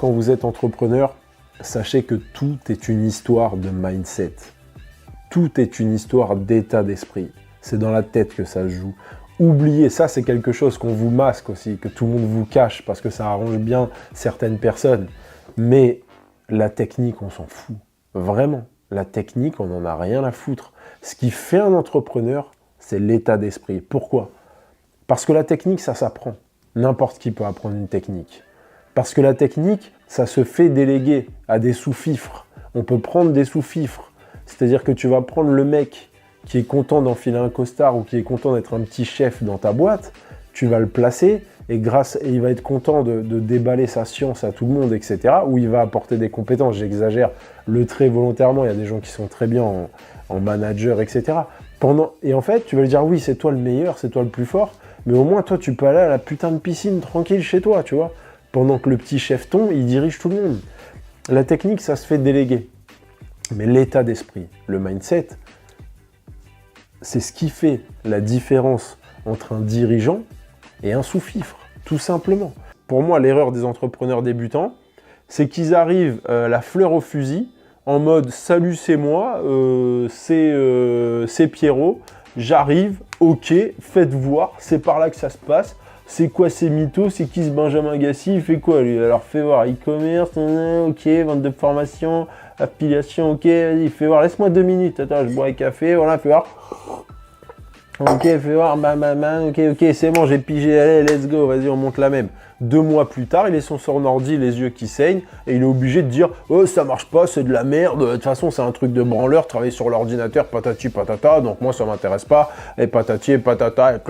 quand vous êtes entrepreneur, sachez que tout est une histoire de mindset. Tout est une histoire d'état d'esprit. C'est dans la tête que ça se joue. Oubliez, ça c'est quelque chose qu'on vous masque aussi, que tout le monde vous cache parce que ça arrange bien certaines personnes. Mais la technique, on s'en fout. Vraiment, la technique, on n'en a rien à foutre. Ce qui fait un entrepreneur, c'est l'état d'esprit. Pourquoi? Parce que la technique, ça s'apprend. N'importe qui peut apprendre une technique. Parce que la technique, ça se fait déléguer à des sous-fifres. On peut prendre des sous-fifres. C'est-à-dire que tu vas prendre le mec qui est content d'enfiler un costard ou qui est content d'être un petit chef dans ta boîte, tu vas le placer et il va être content de déballer sa science à tout le monde, etc. Ou il va apporter des compétences, j'exagère le trait volontairement, il y a des gens qui sont très bien en manager, etc. Et en fait, tu vas lui dire, oui, c'est toi le meilleur, c'est toi le plus fort, mais au moins, toi, tu peux aller à la putain de piscine tranquille chez toi, tu vois, pendant que le petit chefton, il dirige tout le monde. La technique, ça se fait déléguer. Mais l'état d'esprit, le mindset, c'est ce qui fait la différence entre un dirigeant et un sous-fifre, tout simplement. Pour moi, l'erreur des entrepreneurs débutants, c'est qu'ils arrivent la fleur au fusil, en mode « Salut, c'est moi, c'est Pierrot, j'arrive, ok, faites voir, c'est par là que ça se passe. C'est quoi ces mythos? C'est qui ce Benjamin Gassi? Il fait quoi lui? Alors fais voir, e-commerce, ok, vente de formation, affiliation, ok, vas-y, fais voir, laisse-moi 2 minutes, attends, je bois un café, voilà, fais voir. Ok, fais voir, ok, c'est bon, j'ai pigé, allez, let's go, vas-y, on monte la même. 2 mois plus tard, il est sur son ordi, les yeux qui saignent, et il est obligé de dire « Oh, ça marche pas, c'est de la merde, de toute façon, c'est un truc de branleur, travailler sur l'ordinateur, patati patata, donc moi, ça m'intéresse pas, et patati et patata, et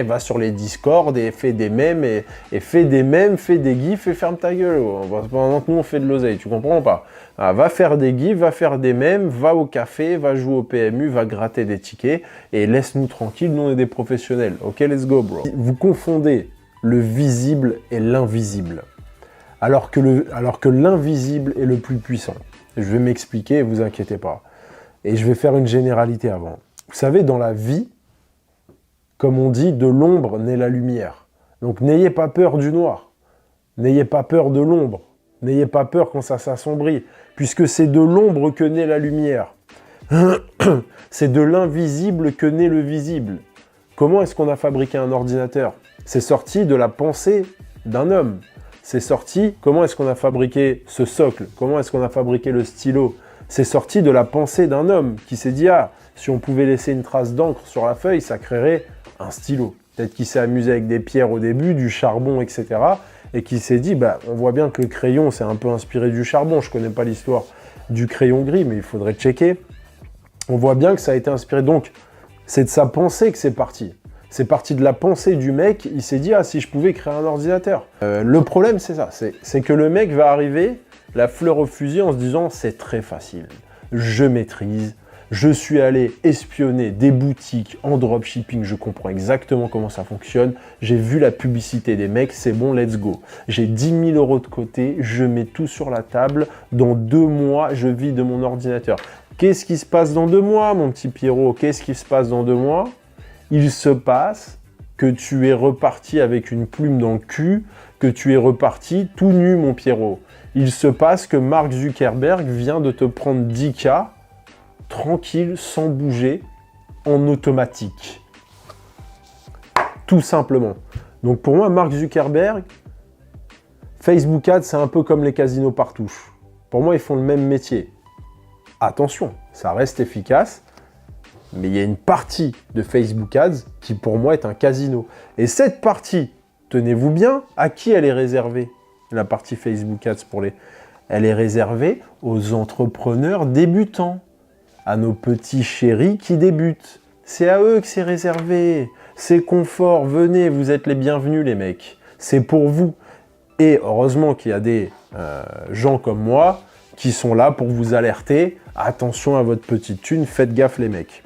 va sur les Discord, et fait des mèmes, et fait des mèmes, fait des gifs, et ferme ta gueule, pendant que nous, on fait de l'oseille, tu comprends pas? Ah, va faire des gifs, va faire des mèmes, va au café, va jouer au PMU, va gratter des tickets, et laisse-nous tranquilles, nous, on est des professionnels. Ok, let's go, bro. Vous confondez le visible et l'invisible. Alors que l'invisible est le plus puissant. Je vais m'expliquer, vous inquiétez pas. Et je vais faire une généralité avant. Vous savez, dans la vie, comme on dit, de l'ombre naît la lumière. Donc n'ayez pas peur du noir. N'ayez pas peur de l'ombre. N'ayez pas peur quand ça s'assombrit. Puisque c'est de l'ombre que naît la lumière. C'est de l'invisible que naît le visible. Comment est-ce qu'on a fabriqué un ordinateur? C'est sorti de la pensée d'un homme. C'est sorti, comment est-ce qu'on a fabriqué ce socle? Comment est-ce qu'on a fabriqué le stylo? C'est sorti de la pensée d'un homme qui s'est dit « Ah, si on pouvait laisser une trace d'encre sur la feuille, ça créerait un stylo. » Peut-être qu'il s'est amusé avec des pierres au début, du charbon, etc. Et qui s'est dit bah, « On voit bien que le crayon, c'est un peu inspiré du charbon. Je ne connais pas l'histoire du crayon gris, mais il faudrait checker. » On voit bien que ça a été inspiré. Donc, c'est de sa pensée que c'est parti. C'est parti de la pensée du mec, il s'est dit « Ah, si je pouvais créer un ordinateur ». Le problème, c'est ça, c'est que le mec va arriver, la fleur au fusil, en se disant « C'est très facile, je maîtrise, je suis allé espionner des boutiques en dropshipping, je comprends exactement comment ça fonctionne, j'ai vu la publicité des mecs, c'est bon, let's go. J'ai 10 000 € de côté, je mets tout sur la table, dans 2 mois, je vis de mon ordinateur. » Qu'est-ce qui se passe dans 2 mois, mon petit Pierrot? Qu'est-ce qui se passe dans 2 mois? Il se passe que tu es reparti avec une plume dans le cul, que tu es reparti tout nu, mon Pierrot. Il se passe que Mark Zuckerberg vient de te prendre 10K, tranquille, sans bouger, en automatique. Tout simplement. Donc pour moi, Mark Zuckerberg, Facebook Ads, c'est un peu comme les casinos par touche. Pour moi, ils font le même métier. Attention, ça reste efficace, mais il y a une partie de Facebook Ads qui pour moi est un casino. Et cette partie, tenez-vous bien, à qui elle est réservée? La partie Facebook Ads elle est réservée aux entrepreneurs débutants, à nos petits chéris qui débutent. C'est à eux que c'est réservé. C'est confort, venez, vous êtes les bienvenus les mecs. C'est pour vous. Et heureusement qu'il y a des gens comme moi qui sont là pour vous alerter. Attention à votre petite thune, faites gaffe les mecs.